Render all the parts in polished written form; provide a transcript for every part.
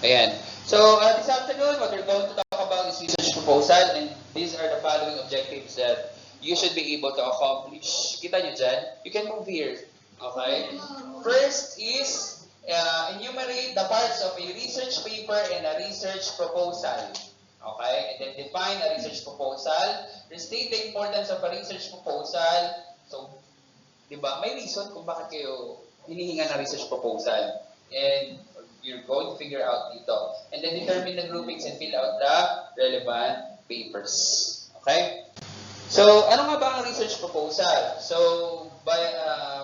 Ayan. So, this afternoon, what we're going to talk about is research proposal, and these are the following objectives that you should be able to accomplish. Kita nyo dyan? You can move here. Okay? First is enumerate the parts of a research paper and a research proposal. Okay? And then define a research proposal. Restate the importance of a research proposal. So, di ba, may reason kung bakit kayo hinihinga ng research proposal. And you're going to figure out dito. And then determine the groupings and fill out the relevant papers. Okay? So, ano nga ba ang research proposal? So,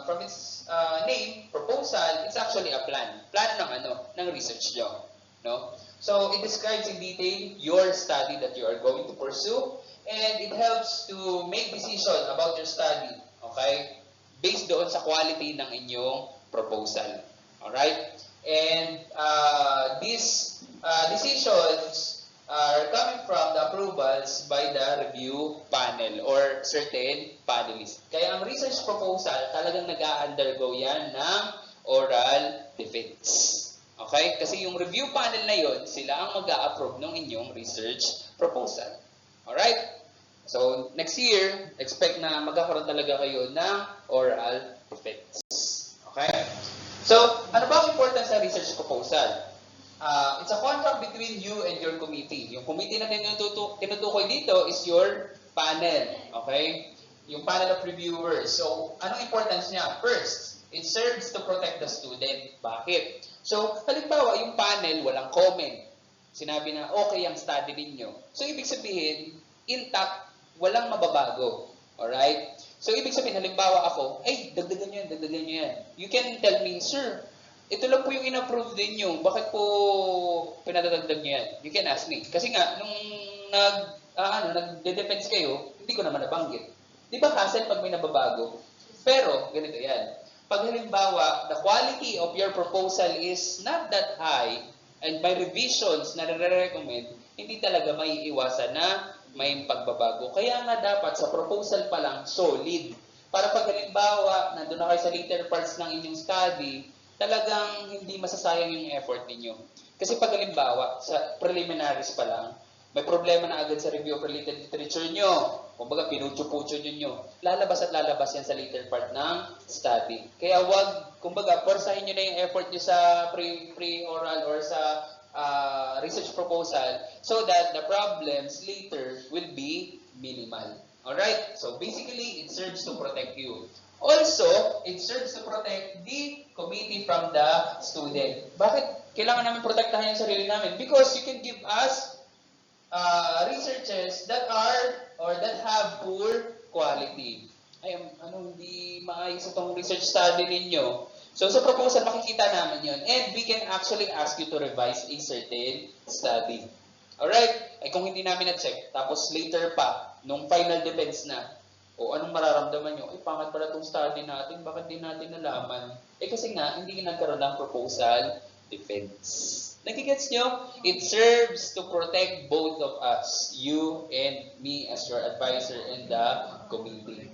from its name, proposal, it's actually a plan. Plan ng research nyo. No? So, it describes in detail your study that you are going to pursue, and it helps to make decision about your study. Okay? Based doon sa quality ng inyong proposal. Alright? And these decisions are coming from the approvals by the review panel or certain panelists. Kaya ang research proposal, talagang nag-undergo yan ng oral defense. Okay? Kasi yung review panel na yon, sila ang mag-a-approve ng inyong research proposal. Alright? So, next year, expect na magkakaroon talaga kayo ng oral defense. Okay? So, ano ba ang importance ng research proposal? It's a contract between you and your committee. Yung committee na tinutukoy dito is your panel. Okay? Yung panel of reviewers. So, anong importance niya? First, it serves to protect the student. Bakit? So, halimbawa, yung panel, walang comment. Sinabi na, okay ang study ninyo. So, ibig sabihin, intact, walang mababago. Alright? So, ibig sabihin, halimbawa ako, ay, dagdagan nyo yan. You can tell me, sir, ito lang po yung in-approve din nyo. Bakit po pinadadagdag nyo yan? You can ask me. Kasi nga, nung nag-defense kayo, hindi ko naman nabanggit. Di ba hassle pag may nababago? Pero, ganito yan. Pag halimbawa, the quality of your proposal is not that high, and by revisions na nare-recommend, hindi talaga may iwasan na may pagbabago. Kaya nga dapat sa proposal pa lang solid. Para pag halimbawa, nandun na kayo sa later parts ng inyong study, talagang hindi masasayang yung effort ninyo. Kasi pag halimbawa, sa preliminaries pa lang, may problema na agad sa review of related literature nyo. Kumbaga, pinutyo-putyo nyo. Lalabas at lalabas yan sa later part ng study. Kaya wag, kumbaga, porsahin nyo na yung effort nyo sa pre-oral or sa research proposal so that the problems later will be minimal. Alright? So basically, it serves to protect you. Also, it serves to protect the committee from the student. Bakit kailangan namin protektahan yung sarili namin? Because you can give us researches that are or that have poor quality. Ay, hindi maayos itong research study ninyo. So, sa proposal, makikita namin yon. And we can actually ask you to revise a certain study. Alright? Ay, kung hindi namin na-check, tapos later pa, nung final defense na, o anong mararamdaman nyo? Ay, pangat pala itong study natin, bakit di natin nalaman? Eh, kasi nga, hindi nagkaroon ng proposal defense. Nagigets nyo? It serves to protect both of us, you and me as your advisor in the committee.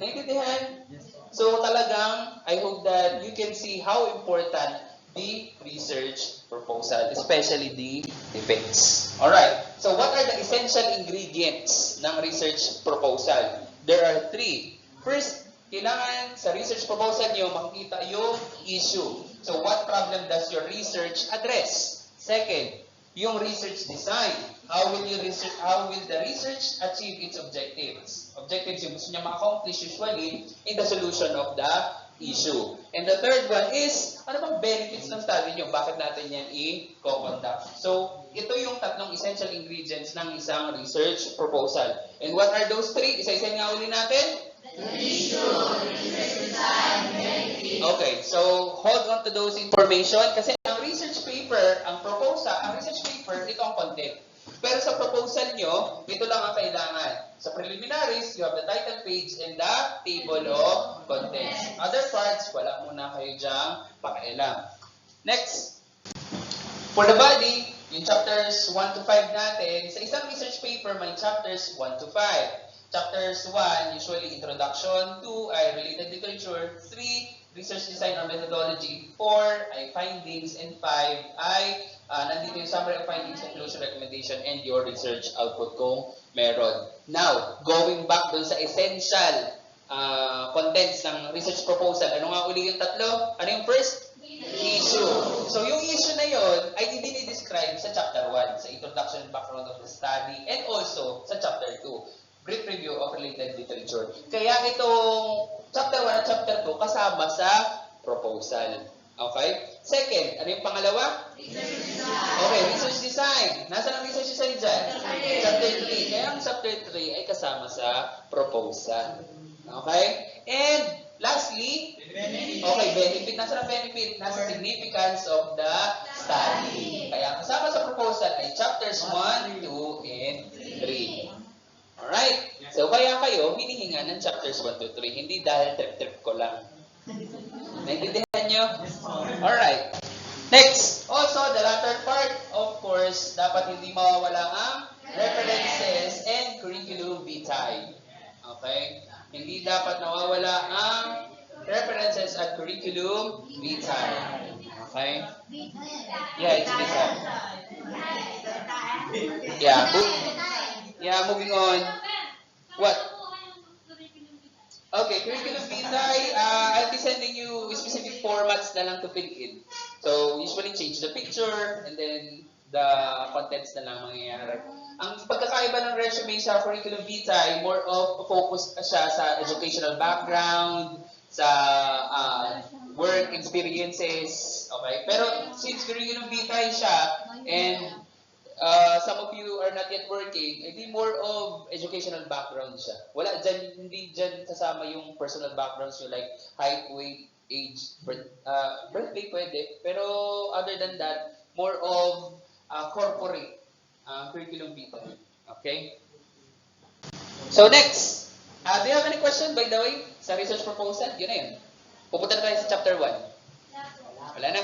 Naiintindihan? So talagang, I hope that you can see how important the research proposal, especially the defense. Alright, so what are the essential ingredients ng research proposal? There are 3. First, kailangan sa research proposal nyo makikita yung issue. So what problem does your research address? Second, yung research design. How will the research achieve its objectives? Objectives yung gusto niya ma-accomplish usually in the solution of the issue. And the third one is, ano bang benefits ng study nyo? Bakit natin yan i-conduct? So, ito yung 3 essential ingredients ng isang research proposal. And what are those 3? Isa-isa nga uli natin. The issue, research design, benefits. Okay, so hold on to those information kasi ang research paper, ang research paper, ito ang content. Pero sa proposal nyo, ito lang ang kailangan. Sa preliminaries, you have the title page and the table of contents. Other parts, wala muna kayo dyang pakialam. Next, for the body, yung chapters 1 to 5 natin, sa isang research paper, may chapters 1 to 5. Chapters 1, usually introduction, 2 ay related literature, 3, research design or methodology, 4 ay findings, and 5 ay nandito yung summary of findings, conclusion, recommendation, and your research output kung meron. Now, going back dun sa essential contents ng research proposal, ano nga uli yung tatlo? Ano yung first? Issue. So, yung issue na yon ay i-describe sa chapter 1, sa introduction and background of the study, and also sa chapter 2, brief review of related literature. Kaya itong chapter 1 at chapter 2 kasama sa proposal. Okay? Second, ano yung pangalawa? Research design. Okay, research design. Nasaan ang research design dyan? Chapter 3. Kaya ang chapter 3 ay kasama sa proposal. Okay? And lastly, okay, benefit. Nasaan ang benefit? Nasa significance of the study. Kaya kasama sa proposal ay chapters 1, 2, and 3. Alright? So, kaya kayo hinihinga ng chapters 1 to 3. Hindi dahil trip-trip ko lang. Naintindihan nyo? Alright. Next, also the latter part, of course, dapat hindi mawawala ang references and curriculum vitae. Okay? Hindi dapat nawawala ang references at curriculum vitae. Okay? Yeah, it's vitae. Yeah, moving on. What? Okay, curriculum vitae, I'll be sending you specific formats na lang to fill in. So, usually change the picture and then the contents na lang mangyayari. Ang pagkakaiba ng resume sa curriculum vitae, more of focus siya sa educational background, sa work experiences, okay? Pero since curriculum vitae siya and some of you are not yet working, edi more of educational background siya. Wala dyan, hindi dyan kasama yung personal backgrounds nyo like height, weight, age, birthday pwede. Pero other than that, more of corporate curriculum vitae. Okay? So next, do you have any question by the way sa research proposal? Yun na yun. Pupunta na tayo sa chapter 1. Wala na?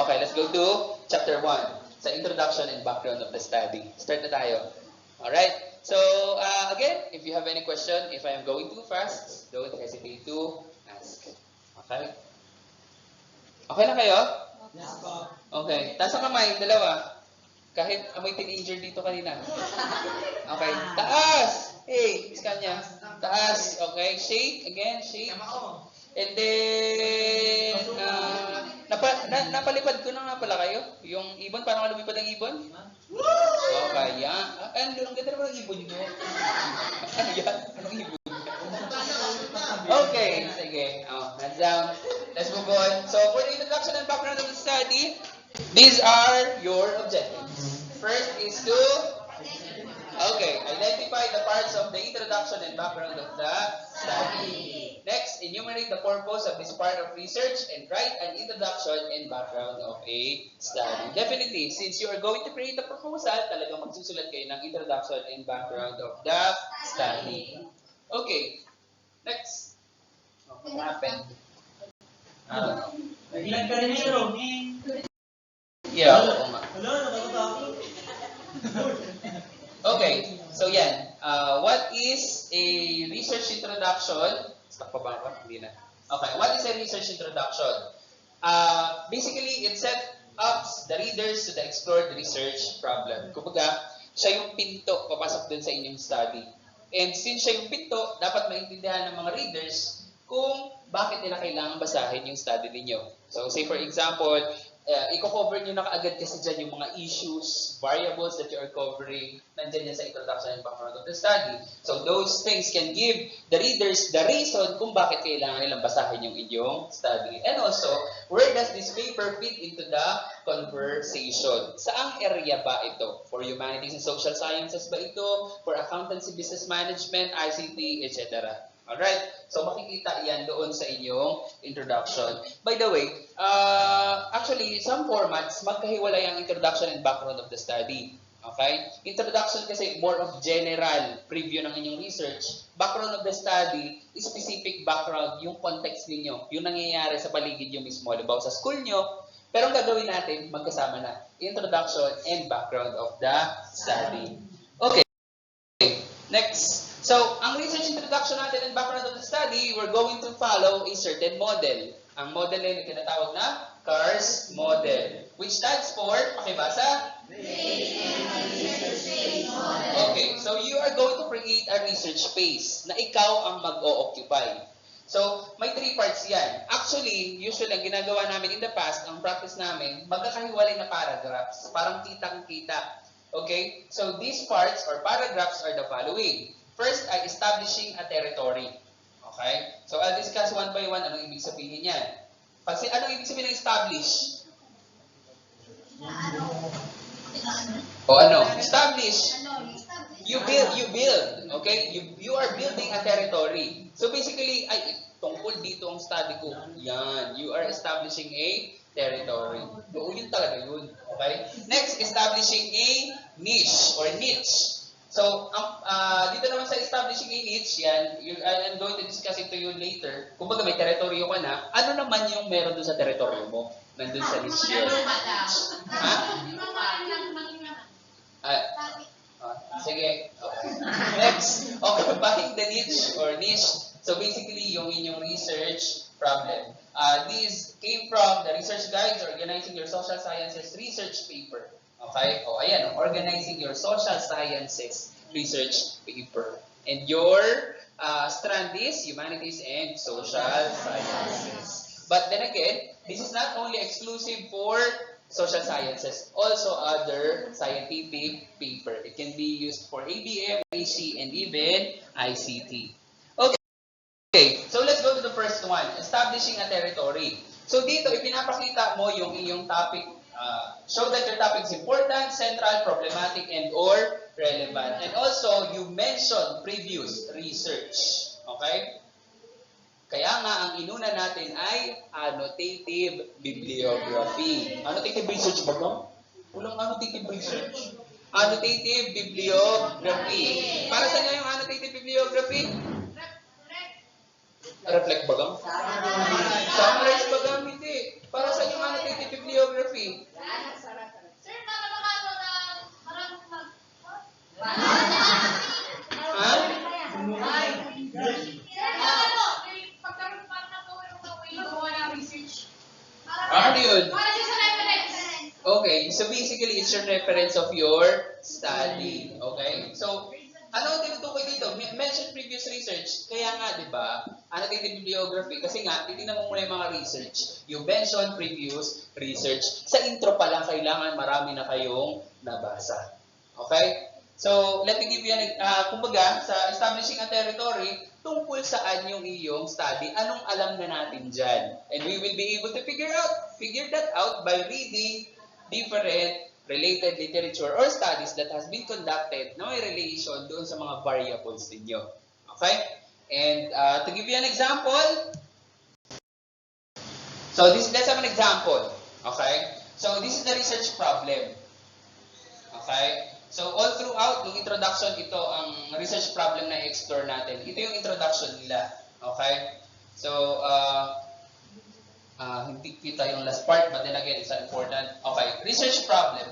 Okay, let's go to chapter 1. Sa introduction and background of the study. Start na tayo. Alright? So, again, if you have any question, if I am going too fast, don't hesitate to ask. Okay? Okay na kayo? Yes, po. Okay. Taas ang kamay, dalawa. Kahit amoy teenager dito kanina. Okay. Taas! Hey, scan niya. Taas. Okay. Shake. Again, shake. And then, napalipad ko na nga pala kayo. Yung ibon, paano ka lumipad ang ibon? So, kaya. Ang ganda naman ang ibon nyo. Ayan, anong ibon nyo? Okay, sige. Hands down. Let's move on. So, for the introduction and background of the study, these are your objectives. First is to, identify the parts of the introduction and background of the study. Next, enumerate the purpose of this part of research and write an introduction and background of a study. Definitely, since you are going to create a proposal, talagang magsusulat kayo ng introduction and background of the study. Okay. Next. What happened? Nag-ilan ka rin siya, Yeah, oo nga. Hello, nakakatakot. Okay, so yan. What is a research introduction? Stuck pa ba ako? Hindi na. Okay, what is a research introduction? Basically, it sets up the readers to explore the research problem. Kumbaga, siya yung pinto papasok dun sa inyong study. And since siya yung pinto, dapat maintindihan ng mga readers kung bakit nila kailangan basahin yung study ninyo. So, say for example, i-cover nyo na kaagad kasi dyan yung mga issues, variables that you are covering, nandyan yan sa introduction and background of the study. So those things can give the readers the reason kung bakit kailangan nilang basahin yung inyong study. And also, where does this paper fit into the conversation? Saang area ba ito? For humanities and social sciences ba ito? For accountancy, business management, ICT, etc. Alright? So, makikita yan doon sa inyong introduction. By the way, actually, some formats, magkahiwalay ang introduction and background of the study. Okay? Introduction kasi more of general preview ng inyong research. Background of the study, specific background, yung context ninyo, yung nangyayari sa paligid nyo mismo, halimbawa sa school nyo. Pero ang gagawin natin, magkasama na, introduction and background of the study. Okay. Next. So, ang research introduction natin and background of the study, we're going to follow a certain model. Ang model na yun tinatawag na CARS model, which stands for, pakibasa? Okay, so you are going to create a research space na ikaw ang mag-o-occupy. So, may 3 parts yan. Actually, usually, ang ginagawa namin in the past, ang practice namin, magkakahiwalay na paragraphs. Parang kitang-kita. Okay? So, these parts or paragraphs are the following. First ay establishing a territory. Okay? So, I'll discuss one by one anong ibig sabihin yan. Kasi anong ibig sabihin ng establish? O ano? Establish. You build. Okay? You are building a territory. So basically, ay, tungkol dito ang study ko. Yan. You are establishing a territory. Oo, yun talaga yun. Okay? Next, establishing a niche or niche. So, dito naman sa establishing a niche, yan, I'm going to discuss it to you later. Kung baga may teritoryo ka na, ano naman yung meron dun sa teritoryo mo? Nandun sa niche yun. Ha? Sige. Okay. Next, occupying the niche or niche. So basically, yung inyong research problem. These came from the research guides, organizing your social sciences research paper. Okay? O, ayan, organizing your social sciences research paper. And your strand is humanities and social sciences. But then again, this is not only exclusive for social sciences, also other scientific paper. It can be used for ABM, AC, and even ICT. Okay, so let's go to the first one, establishing a territory. So dito, ipinapakita mo yung iyong topic. Show that your topic is important, central, problematic, and or relevant. And also, you mention previous research. Okay? Kaya nga, ang inuna natin ay annotative bibliography. Annotative research ba ba? Walang annotative research. Annotative bibliography. Para saan nga yung annotative bibliography? Reflect ba gang? Summarize ba gang? Hindi. Para saan yung annotative bibliography? Sir, para makano na parang Ha? Ano yun? Okay, so basically, it's your reference of your study. Okay? So, ano ang tinutukoy dito? Mention previous research. Kaya nga, di ba, annotative bibliography, kasi nga, titignan mo muna yung mga research. You mention previous research. Sa intro pa lang, kailangan marami na kayong nabasa. Okay? So, let me give you kumbaga, sa establishing a territory, tungkol saan yung iyong study, anong alam na natin dyan. And we will be able to figure that out by reading different related literature or studies that has been conducted na may relation doon sa mga variables ninyo. Okay? And to give you an example, so let's have an example. Okay? So this is the research problem. Okay? So all throughout, yung introduction, ito ang research problem na i-explore natin. Ito yung introduction nila. Okay? So, hindi kita yung last part, but then again, it's important. Okay, research problem.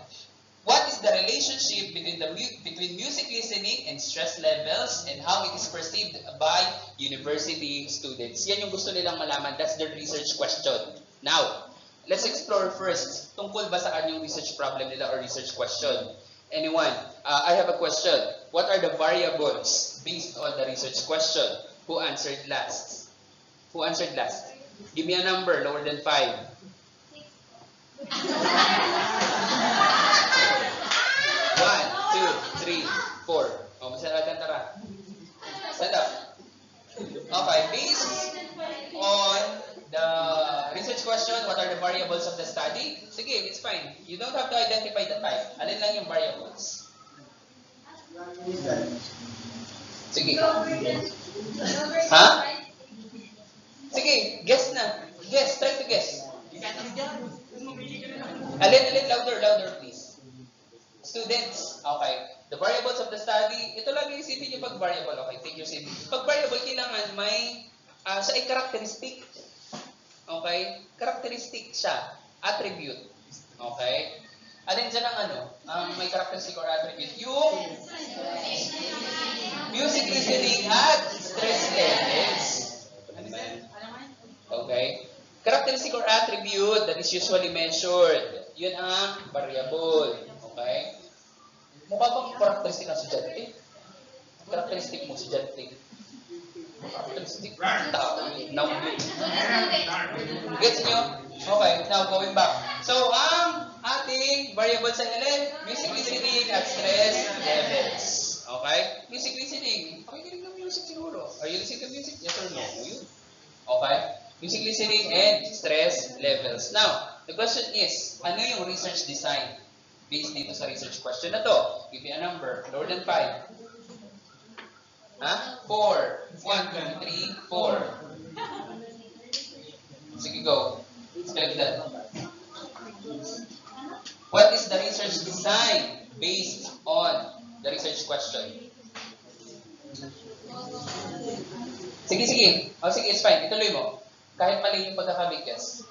What is the relationship between music listening and stress levels and how it is perceived by university students? Yan yung gusto nilang malaman. That's their research question. Now, let's explore first. Tungkol ba saan yung research problem nila or research question? Anyone? I have a question. What are the variables based on the research question? Who answered last? Who answered last? Give me a number lower than 5. 1, 2, 3, 4. Oh, masaratan tara. Stand up. Okay, based on the research question, what are the variables of the study? Sige, it's fine. You don't have to identify the type. Alin lang yung variables? Sige. Ha? Sige, guess na. Guess, try to guess. Alin, louder, please. Students, okay. The variables of the study, ito lang yung isipin nyo pag variable, okay, take your CV. Pag variable, kailangan may, siya ay characteristic. Okay? Characteristic siya. Attribute. Okay? Alin dyan ang may characteristic or attribute? Yung music listening at stress levels. Okay? Characteristic characteristic or attribute that is usually measured. Yun ang variable. Okay? Mukha bang characteristic ng estudyante? Characteristic mo, estudyante. Characteristic tao. Gets nyo? Okay, now going back. So, ang ating variable sa LL, music listening at stress levels. Okay? Music listening. Pakikinig ng music siguro. Are you listening to music? Yes or no? Okay? Music listening and stress levels. Now, the question is, ano yung research design based dito sa research question na to? Give me a number. Lower than 5. Ha? 4. 1, 2, 3, 4. Sige, go. Spell that. What is the research design based on the research question? Sige, sige. O, sige, it's fine. Ituloy mo. Kahit mali yung pagkakabigkas.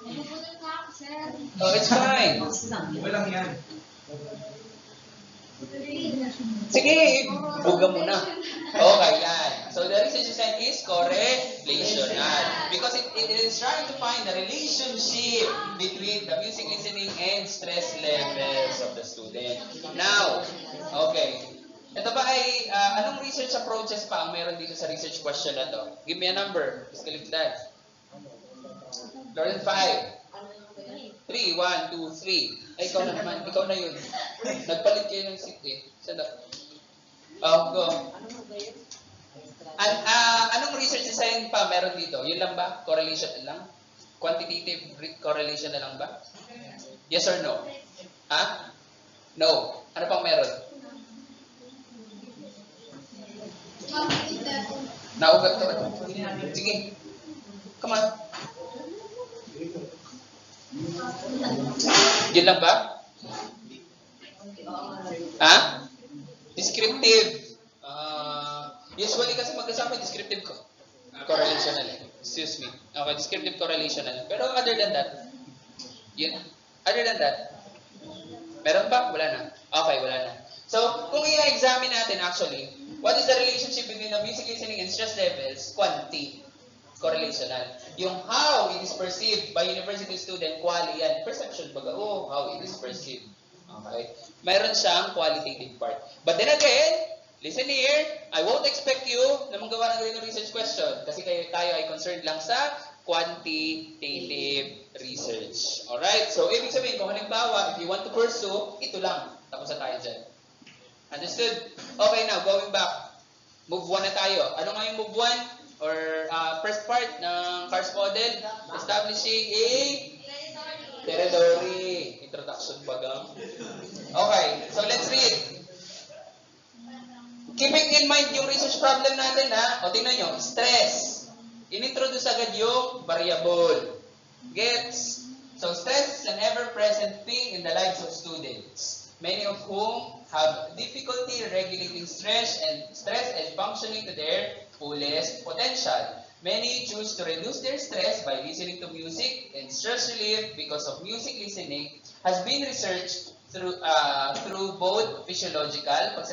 Oh, it's fine. Walang yan. Sige, buga mo na. Okay, yan. So, the research design is correlational. Because it is trying to find the relationship between the music listening and stress levels of the student. Now, okay. Ito ba ay, anong research approaches pa ang meron dito sa research question na to? Give me a number. Just click that. Lower than 5. 3, 1, 2, 3. Ay, ikaw na naman. Ikaw na yun. Nagpalit kayo ng seat eh. Saan go. Anong research design pa meron dito? Yun lang ba? Correlation lang? Quantitative correlation na lang ba? Yes or no? Ha? No. Ano pang meron? Naugat to. Sige. Come on. Yun lang ba? Ha? Descriptive. Usually kasi magkasama descriptive ko. Correlational eh. Excuse me. Okay, descriptive correlational. Pero other than that, yun. Other than that, meron ba? Wala na. Okay, wala na. So, kung i-examine natin actually, what is the relationship between the music listening and stress levels? Quanti. Correlational. Yung how it is perceived by university student, quali yan. Perception baga, how it is perceived. Okay? Mayroon siyang qualitative part. But then again, listen here, I won't expect you na magawa ng ganitong research question kasi tayo ay concerned lang sa quantitative research. Alright? So, ibig sabihin, kung halimbawa, if you want to pursue, ito lang. Tapos na tayo dyan. Understood? Okay, now, going back. Move 1 na tayo. Ano nga yung move 1? Or first part ng CARS model? Establishing a territory. Introduction bagang. Okay, so let's read. Keeping in mind yung research problem natin ha. O tingnan nyo, stress. Inintroduce agad yung variable. Gets? So stress is an ever-present thing in the lives of students, many of whom have difficulty regulating stress and functioning to their fullest potential. Many choose to reduce their stress by listening to music, and stress relief because of music listening has been researched through both physiological,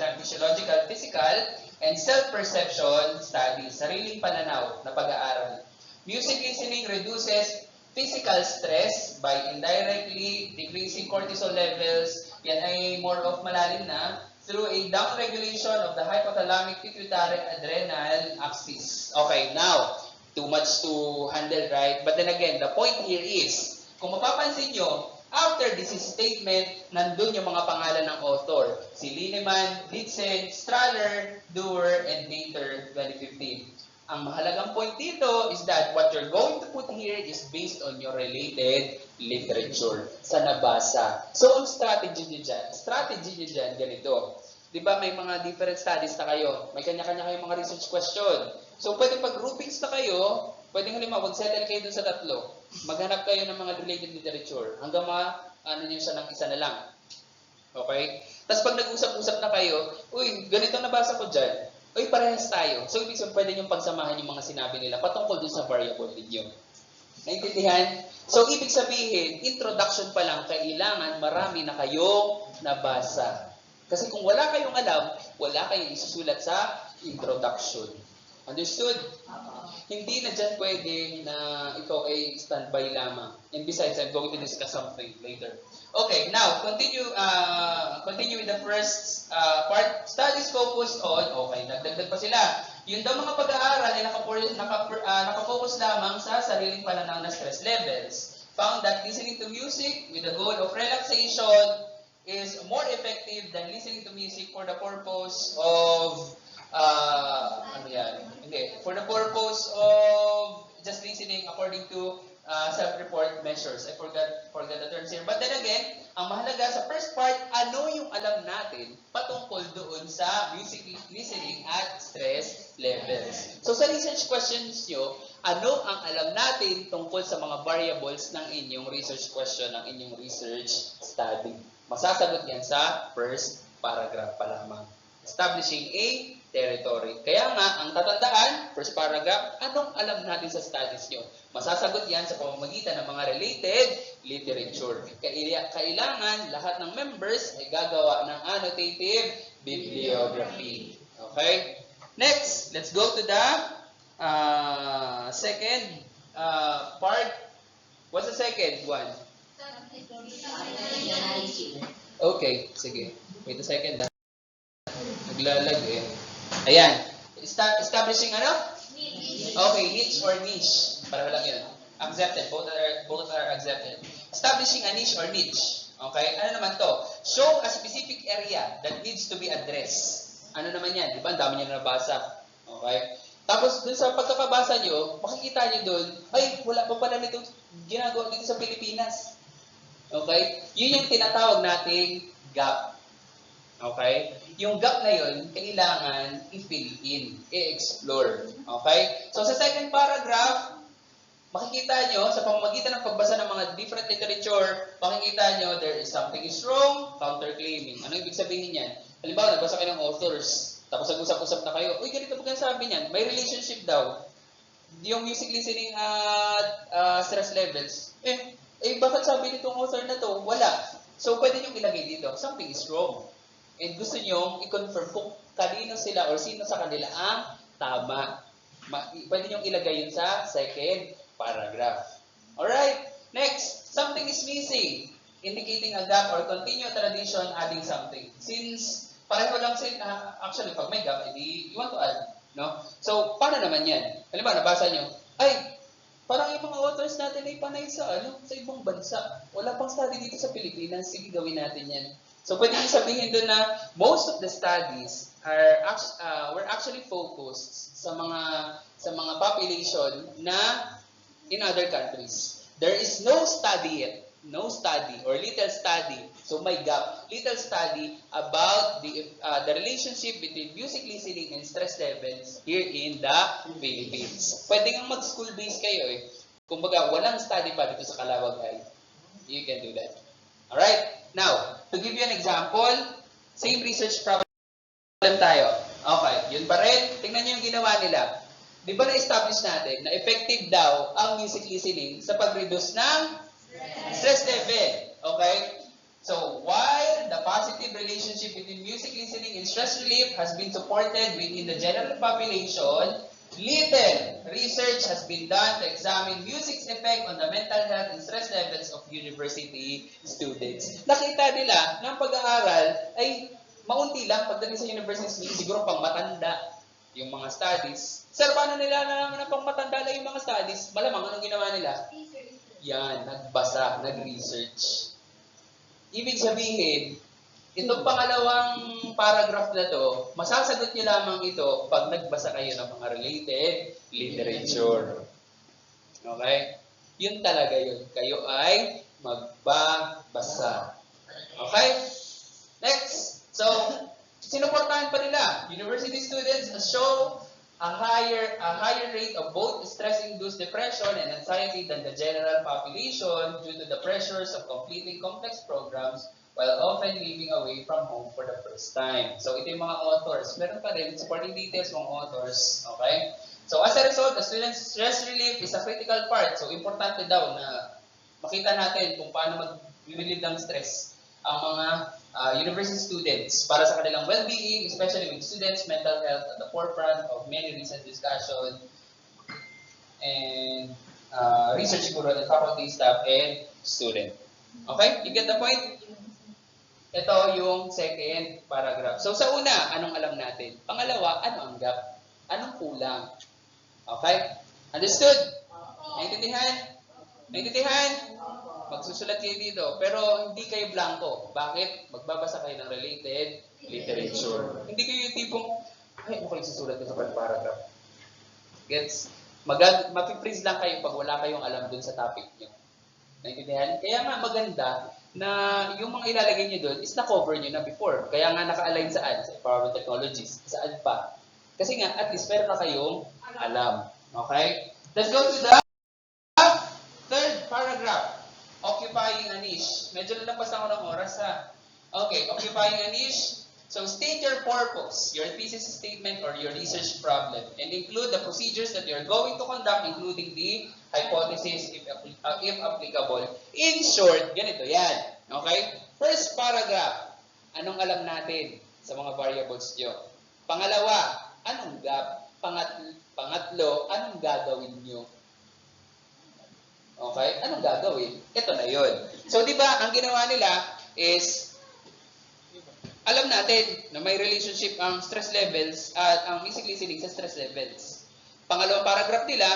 physical, and self-perception studies, sariling pananaw na pag-aaral. Music listening reduces physical stress by indirectly decreasing cortisol levels. Yan ay more of malalim na through a downregulation of the hypothalamic pituitary adrenal axis. Okay, now, too much to handle, right? But then again, the point here is, kung mapapansin nyo, after this statement, nandun yung mga pangalan ng author. Si Lineman, Litzen, Strahler, Dewar, and Nater, 2015. Ang mahalagang point dito is that what you're going to put here is based on your related literature sa nabasa. So, ang strategy nyo dyan, ganito. Di ba may mga different studies na kayo? May kanya-kanya kayong mga research question. So, pwede pag groupings na kayo, pwede halimbawa, mag-settle kayo dun sa tatlo. Maghanap kayo ng mga related literature hanggang nyo siya ng isa na lang. Okay? Tapos pag nag-usap-usap na kayo, uy, ganito nabasa ko dyan. Uy, parehas tayo. So, ibig sabihin, pwede nyo pagsamahan yung mga sinabi nila patungkol dun sa variable ninyo. Naintindihan? So, ibig sabihin, introduction pa lang, kailangan marami na kayong nabasa. Kasi kung wala kayong alam, wala kayong isusulat sa introduction. Understood? hindi na dyan pwede na ikaw ay standby lamang. And besides, I'm going to discuss something later. Okay, now, continue with the first part. Studies focused on, okay, nagdagdag pa sila. Yung daw mga pag-aaral ay nakafocus lamang sa sariling pananaw na stress levels. Found that listening to music with the goal of relaxation is more effective than listening to music for the purpose of for the purpose of just listening according to self-report measures. I forgot the terms here. But then again, ang mahalaga sa first part, ano yung alam natin patungkol doon sa music listening at stress levels. So sa research questions nyo, ano ang alam natin tungkol sa mga variables ng inyong research question, ng inyong research study? Masasagot yan sa first paragraph pa lamang. Establishing a territory. Kaya nga, ang tatandaan, first paragraph, anong alam natin sa studies nyo? Masasagot yan sa pamamagitan ng mga related literature. Kailangan lahat ng members ay gagawa ng annotative bibliography. Okay? Next, let's go to the second part. What's the second one? Okay, sige. Wait a second. Naglalag eh. Ayan. Establishing ano? Okay, niche or niche. Pareho lang yun. Accepted. Both are accepted. Establishing a niche or niche. Okay? Ano naman to? Show a specific area that needs to be addressed. Ano naman yan? Di ba? Ang dami niyo nabasa. Okay? Tapos, dun sa pagkakabasa nyo, makikita nyo dun, ay, wala pa pala nito ginagawa dito sa Pilipinas. Okay? Yun yung tinatawag nating gap. Okay? Yung gap na yun, kailangan i-fill in, i-explore. Okay? So, sa second paragraph, makikita nyo, sa pamamagitan ng pagbasa ng mga different literature, makikita nyo, there is something is wrong, counterclaiming. Ano ibig sabihin yan? Halimbawa, nagbasa kayo ng authors, tapos nag-usap-usap na kayo, uy, ganito ba sabi niyan? May relationship daw. Yung music listening at stress levels. Bakit sabi nitong author na to? Wala. So, pwede nyo ilagay dito, something is wrong. And gusto nyo i-confirm kung kanino sila or sino sa kanila ang tama. Pwede nyo ilagay yun sa second paragraph. Alright? Next, something is missing. Indicating a gap or continue tradition adding something. Since pareho lang sila, actually, pag may gap, edi you want to add. No? So, paano naman yan? Halimbawa, nabasa nyo, ay, parang yung mga authors natin ay panay sa ibang bansa. Wala pang study dito sa Pilipinas. Sige, gawin natin yan. So, pwede nyo sabihin doon na most of the studies were actually focused sa mga population na in other countries. There is no study yet. No study or little study. So, may gap. Little study about the relationship between music listening and stress levels here in the Philippines. Pwede nga mag-school base kayo eh. Kumbaga, walang study pa dito sa Calawag ay. You can do that. Alright? Now, to give you an example, same research problem tayo. Okay, yun pa rin. Tingnan nyo yung ginawa nila. Di ba na-establish natin na effective daw ang music listening sa pag-reduce ng stress level. Okay? So, while the positive relationship between music listening and stress relief has been supported within the general population, little research has been done to examine music's effect on the mental health and stress levels of university students. Nakita nila ng pag-aaral ay maunti lang pagdating sa university students, siguro pang matanda yung mga studies. Sir, paano nila nalaman na pang matanda lang yung mga studies? Malamang, anong ginawa nila? Yan, nagbasa, nag-research. Ibig sabihin, itong pangalawang paragraph na to, masasagot nyo lamang ito pag nagbasa kayo ng mga related literature. Okay? Yun talaga yun. Kayo ay magbabasa. Okay? Next. So, sinuportahan pa nila. University students show a higher rate of both stress-induced depression and anxiety than the general population due to the pressures of completing complex programs while often living away from home for the first time. So, ito yung mga authors. Meron pa rin supporting details mga authors. Okay? So, as a result, the students' stress relief is a critical part. So, importante daw na makita natin kung paano mag-relieve ng stress ang mga university students para sa kanilang well-being, especially with students' mental health at the forefront of many recent discussions and research siguro ng faculty, staff, and student. Okay? You get the point? Ito yung second paragraph. So sa una, anong alam natin? Pangalawa, ano ang gap? Anong kulang? Okay? Understood? Naintindihan? Naintindihan? Magsusulat kayo dito. Pero hindi kayo blanco. Bakit? Magbabasa kayo ng related literature. Hindi kayo yung tipong, ay, okay, susulat ko sa paragraph. Gets? Mapi-freeze lang kayo pag wala kayong alam dun sa topic nyo. Naintindihan? Kaya nga maganda na yung mga ilalagay nyo dun is na-cover nyo na before. Kaya nga naka-align saan? Sa Empowerment Technologies. Saan pa? Kasi nga, at least meron na kayong alam. Okay? Let's go to the third paragraph. Occupying a niche. Medyo nalampas ako ng oras ha. Okay, occupying a niche. So state your purpose, your thesis statement, or your research problem, and include the procedures that you're going to conduct, including the hypothesis, if applicable. In short, ganito yan. Okay? First paragraph, anong alam natin sa mga variables nyo? Pangalawa, anong gap? Pangatlo, anong gagawin nyo? Okay? Anong gagawin? Ito na yun. So, di ba, ang ginawa nila is, alam natin na may relationship ang stress levels at ang music listening sa stress levels. Pangalawang paragraph nila,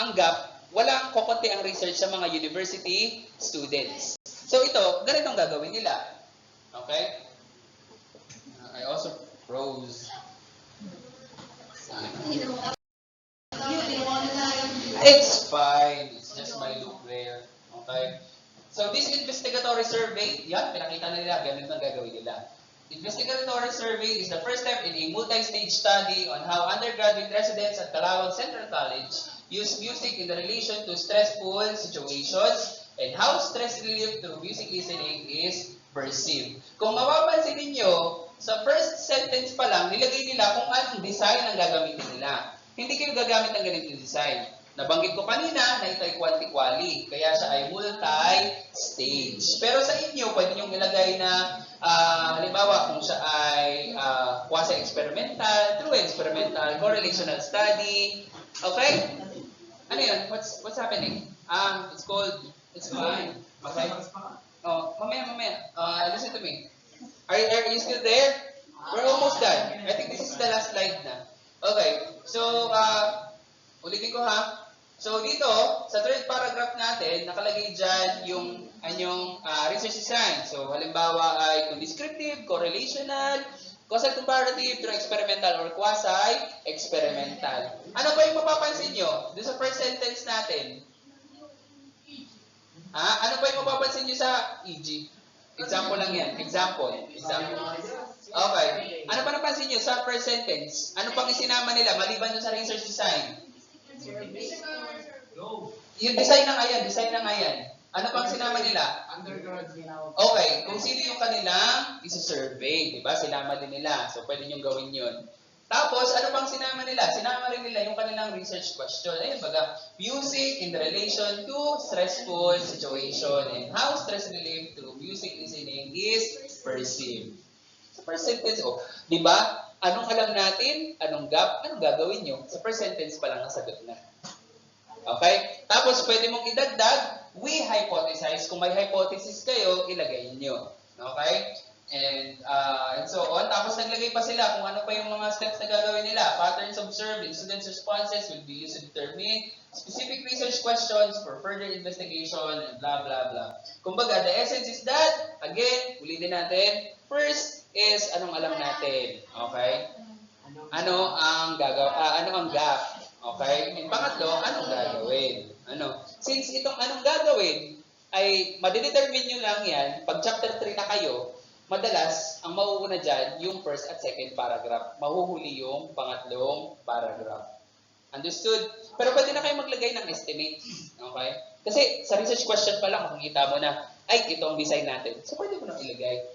ang gap, walang kukunti ang research sa mga university students. So, ito, ganitong gagawin nila. Okay? I also froze. It's fine. It's just my loop there. Okay? So, this investigatory survey, yan, pinakita na nila, ganito ang gagawin nila. Investigatory survey is the first step in a multi-stage study on how undergraduate residents at Calawag Central College use music in relation to stressful situations and how stress relief through music listening is perceived. Kung mapapansin ninyo, sa first sentence pa lang, nilagay nila kung anong design ang gagamitin nila. Hindi kayo gagamit ng ganitong design. Nabanggit ko kanina na ito ay quanti-quali, kaya siya ay multi-stage. Pero sa inyo, pwede nyo ilagay na, halimbawa, kung siya ay quasi-experimental, true experimental, correlational study. Okay? Ano yun? What's happening? It's fine. Okay? Oh, mamaya. Listen to me. Are you still there? We're almost done. I think this is the last slide na. Okay. So, ulitin ko ha. So, dito, sa third paragraph natin, nakalagay dyan yung anyong research design. So, halimbawa ay kung descriptive, correlational, causal comparative, true experimental, or quasi-experimental. Ano ba yung mapapansin nyo? Doon sa first sentence natin. Ano ba yung mapapansin nyo sa EG? Example lang yan. Example. Okay. Ano pa napansin nyo sa first sentence? Ano pang isinama nila maliban dun sa research design? Yung design na nga yan. Ano pang sinama nila? Okay. Kung sino yung kanilang isa-survey, di ba? Sinama din nila. So, pwede nyo gawin yun. Tapos, ano pang sinama nila? Sinama rin nila yung kanilang research question. Ayun, baga, music in relation to stressful situation and how stress relief through music listening is perceived. Sa first sentence, di ba? Anong alam natin? Anong gap? Anong gagawin nyo? Sa first sentence pa lang nasagot na. Okay? Tapos, pwede mong idagdag, we hypothesize. Kung may hypothesis kayo, ilagay nyo. Okay? And so on. Tapos, naglagay pa sila kung ano pa yung mga steps na gagawin nila. Patterns observed in students' responses will be used to determine specific research questions for further investigation and blah, blah, blah. Kumbaga, the essence is that, again, ulitin natin, first is anong alam natin. Okay? Ano ang gap? Okay? And pangatlo, anong gagawin? Since itong anong gagawin ay madidetermine nyo lang yan, pag chapter 3 na kayo, madalas, ang mauuna dyan, yung first at second paragraph. Mahuhuli yung pangatlong paragraph. Understood? Pero pwede na kayo maglagay ng estimate. Okay? Kasi sa research question pa lang, makikita mo na, ay, ito ang design natin. So, pwede mo nang ilagay.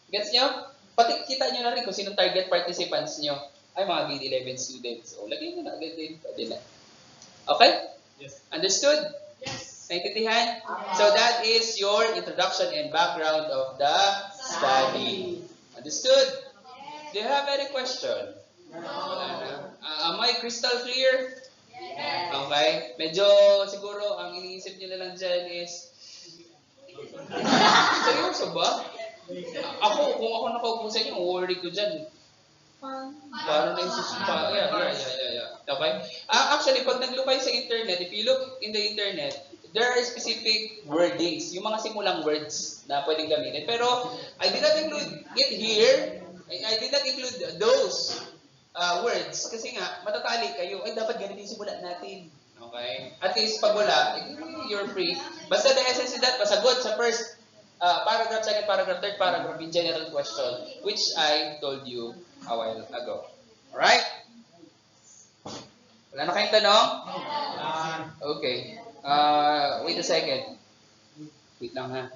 Gets nyo? Pati kita nyo na rin kung sinong target participants nyo. Ay, mga grade 11 students. O, lagay mo na agad din. Pwede na. Okay? Yes. Understood? Yes. Naintindihan? So that is your introduction and background of the study. Understood? Do you have any question? No. Am I crystal clear? Yes. Okay? Medyo siguro ang iniisip nyo na lang dyan is, seryoso ba? Kung ako nakaupo sa inyo, worry ko dyan. Paano na yung susupa? Yeah. Okay? Actually, pag naglukay sa internet, if you look in the internet, there are specific wordings, yung mga simulang words na pwedeng gamitin. Pero, I did not include it here. I did not include those words. Kasi nga, matatali kayo. Ay, dapat ganito yung simulan natin. Okay? At least, pag wala, you're free. Basta the essence is that, masagot sa first paragraph, second paragraph, third paragraph, in general question, which I told you a while ago. Alright? Wala na kayong tanong? Okay. Wait a second. Wait lang ha.